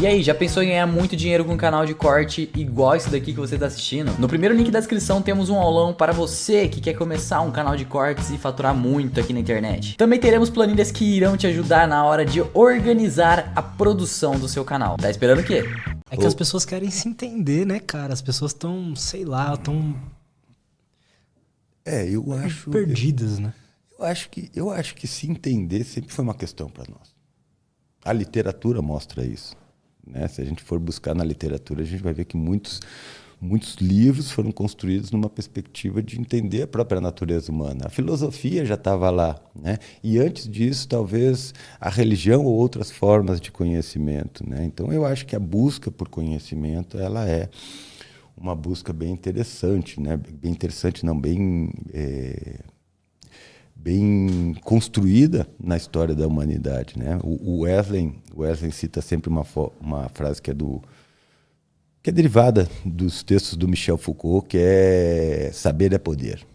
E aí, já pensou em ganhar muito dinheiro com um canal de corte igual esse daqui que você está assistindo? No primeiro link da descrição temos um aulão para você que quer começar um canal de cortes e faturar muito aqui na internet. Também teremos planilhas que irão te ajudar na hora de organizar a produção do seu canal. Tá esperando o quê? É que as pessoas querem se entender, né, cara? As pessoas estão, sei lá, estão eu acho perdidas, né? Eu acho que se entender sempre foi uma questão para nós. A literatura mostra isso, né? Se a gente for buscar na literatura, a gente vai ver que muitos livros foram construídos numa perspectiva de entender a própria natureza humana. A filosofia já estava lá, né? E antes disso, talvez a religião ou outras formas de conhecimento, né? Então, eu acho que a busca por conhecimento, ela é uma busca bem interessante, né? Bem interessante, não, bem construída na história da humanidade, né? O Wesley cita sempre uma frase que é derivada dos textos do Michel Foucault, que é saber é poder.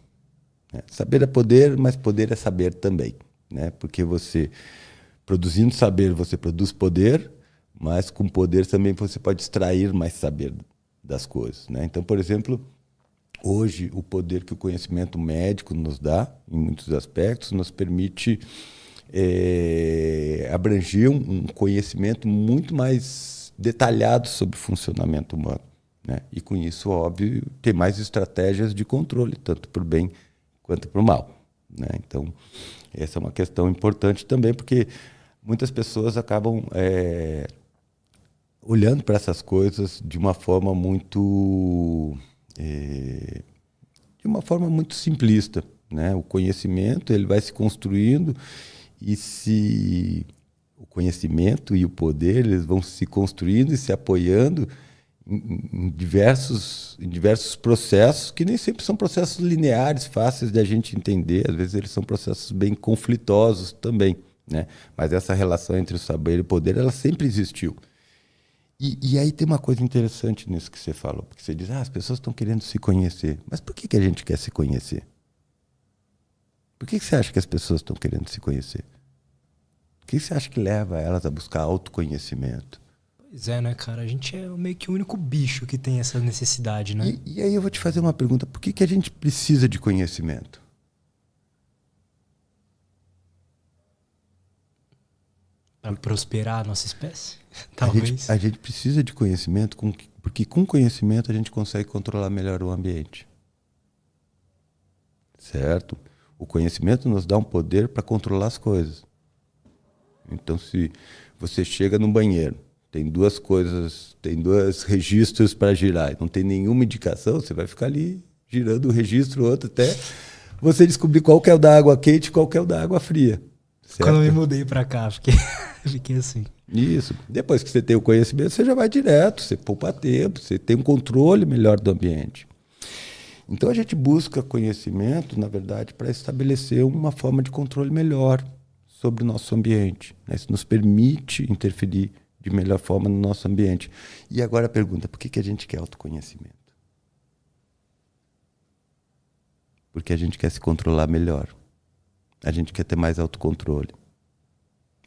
Né? Saber é poder, mas poder é saber também, né? Porque você, produzindo saber, você produz poder, mas com poder também você pode extrair mais saber das coisas, né? Então, por exemplo, hoje, o poder que o conhecimento médico nos dá, em muitos aspectos, nos permite abranger um conhecimento muito mais detalhado sobre o funcionamento humano, né? E, com isso, óbvio, ter mais estratégias de controle, tanto para o bem quanto para o mal, né? Então, essa é uma questão importante também, porque muitas pessoas acabam olhando para essas coisas de uma forma muito simplista, né? O conhecimento, ele vai se construindo, e se o conhecimento e o poder, eles vão se construindo e se apoiando em diversos processos, que nem sempre são processos lineares, fáceis de a gente entender. Às vezes eles são processos bem conflitosos também, né? Mas essa relação entre o saber e o poder, ela sempre existiu. E aí tem uma coisa interessante nisso que você falou, porque você diz, as pessoas estão querendo se conhecer. Mas por que a gente quer se conhecer? Por que você acha que as pessoas estão querendo se conhecer? O que você acha que leva elas a buscar autoconhecimento? Pois é, né, cara? A gente é meio que o único bicho que tem essa necessidade, né? E aí eu vou te fazer uma pergunta. Por que a gente precisa de conhecimento? Para prosperar a nossa espécie? Talvez. A gente precisa de conhecimento, porque com conhecimento a gente consegue controlar melhor o ambiente. Certo? O conhecimento nos dá um poder para controlar as coisas. Então, se você chega no banheiro, tem duas registros para girar, e não tem nenhuma indicação, você vai ficar ali girando um registro, outro, até você descobrir qual que é o da água quente e qual que é o da água fria. Certo? Quando eu me mudei para cá, fiquei assim. Isso. Depois que você tem o conhecimento, você já vai direto, você poupa tempo, você tem um controle melhor do ambiente. Então, a gente busca conhecimento, na verdade, para estabelecer uma forma de controle melhor sobre o nosso ambiente, né? Isso nos permite interferir de melhor forma no nosso ambiente. E agora a pergunta, por que a gente quer autoconhecimento? Porque a gente quer se controlar melhor. A gente quer ter mais autocontrole.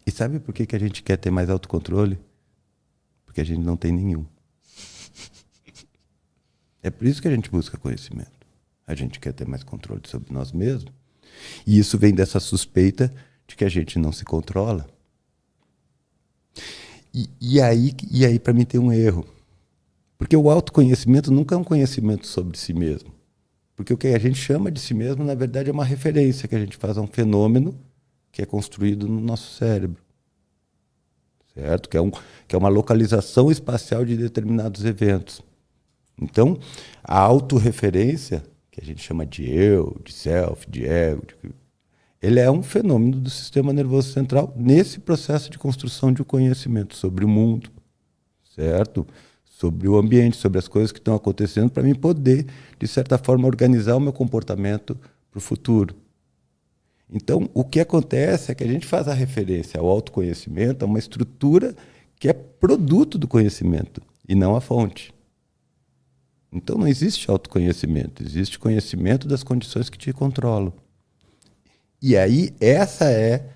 E sabe por que a gente quer ter mais autocontrole? Porque a gente não tem nenhum. É por isso que a gente busca conhecimento. A gente quer ter mais controle sobre nós mesmos. E isso vem dessa suspeita de que a gente não se controla. E aí para mim tem um erro. Porque o autoconhecimento nunca é um conhecimento sobre si mesmo. Porque o que a gente chama de si mesmo, na verdade, é uma referência que a gente faz a um fenômeno que é construído no nosso cérebro. Certo? Que é uma localização espacial de determinados eventos. Então, a autorreferência, que a gente chama de eu, de self, de ego, ele é um fenômeno do sistema nervoso central nesse processo de construção de um conhecimento sobre o mundo, certo? Sobre o ambiente, sobre as coisas que estão acontecendo, para mim poder, de certa forma, organizar o meu comportamento para o futuro. Então, o que acontece é que a gente faz a referência ao autoconhecimento, a uma estrutura que é produto do conhecimento e não a fonte. Então, não existe autoconhecimento, existe conhecimento das condições que te controlam. E aí, essa é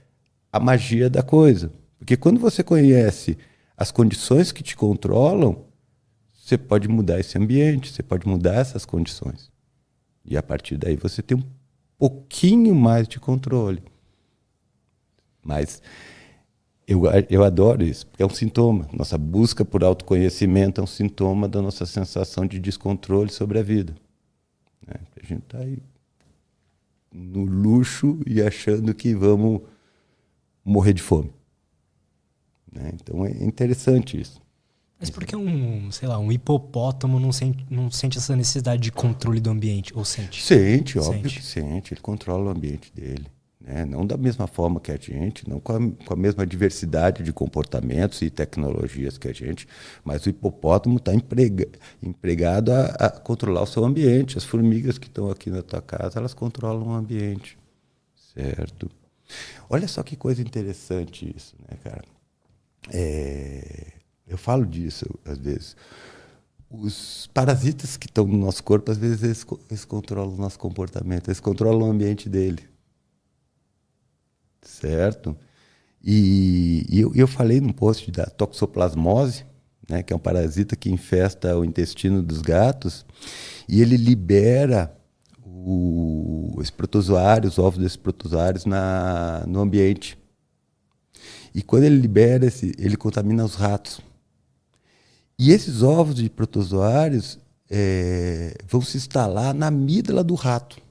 a magia da coisa. Porque quando você conhece as condições que te controlam, você pode mudar esse ambiente, você pode mudar essas condições. E a partir daí você tem um pouquinho mais de controle. Mas eu adoro isso, porque é um sintoma. Nossa busca por autoconhecimento é um sintoma da nossa sensação de descontrole sobre a vida. Né? A gente está aí no luxo e achando que vamos morrer de fome. Né? Então é interessante isso. Mas por que um hipopótamo não sente essa necessidade de controle do ambiente? Ou sente? Sente, óbvio que sente. Ele controla o ambiente dele. Né? Não da mesma forma que a gente, não com a mesma diversidade de comportamentos e tecnologias que a gente, mas o hipopótamo está empregado a controlar o seu ambiente. As formigas que estão aqui na tua casa, elas controlam o ambiente. Certo? Olha só que coisa interessante isso, né, cara? Eu falo disso às vezes. Os parasitas que estão no nosso corpo, às vezes eles controlam o nosso comportamento, eles controlam o ambiente dele. Certo? E eu falei num post da toxoplasmose, né, que é um parasita que infesta o intestino dos gatos, e ele libera os protozoários, os ovos desses protozoários no ambiente. E quando ele libera, ele contamina os ratos. E esses ovos de protozoários vão se instalar na amígdala do rato,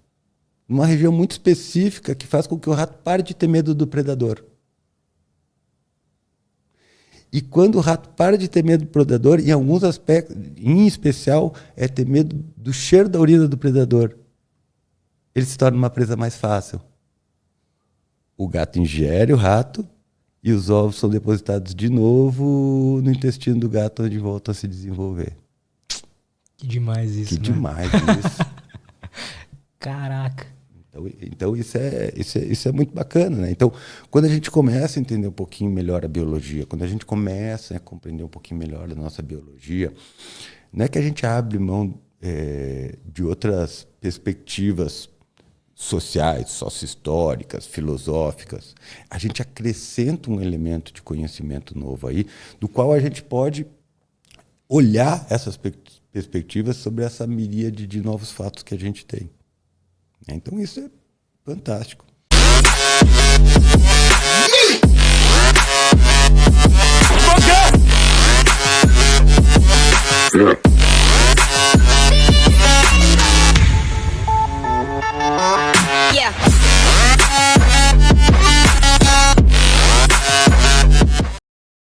numa região muito específica que faz com que o rato pare de ter medo do predador. E quando o rato para de ter medo do predador, em alguns aspectos, em especial, é ter medo do cheiro da urina do predador, ele se torna uma presa mais fácil. O gato ingere o rato e os ovos são depositados de novo no intestino do gato, onde voltam a se desenvolver. Que demais isso, Que demais isso. Caraca. Então isso é muito bacana, né? Então, quando a gente começa a entender um pouquinho melhor a biologia, quando a gente começa a compreender um pouquinho melhor a nossa biologia, não é que a gente abre mão de outras perspectivas sociais, sócio-históricas, filosóficas. A gente acrescenta um elemento de conhecimento novo aí, do qual a gente pode olhar essas perspectivas sobre essa miríade de novos fatos que a gente tem. Então isso é fantástico.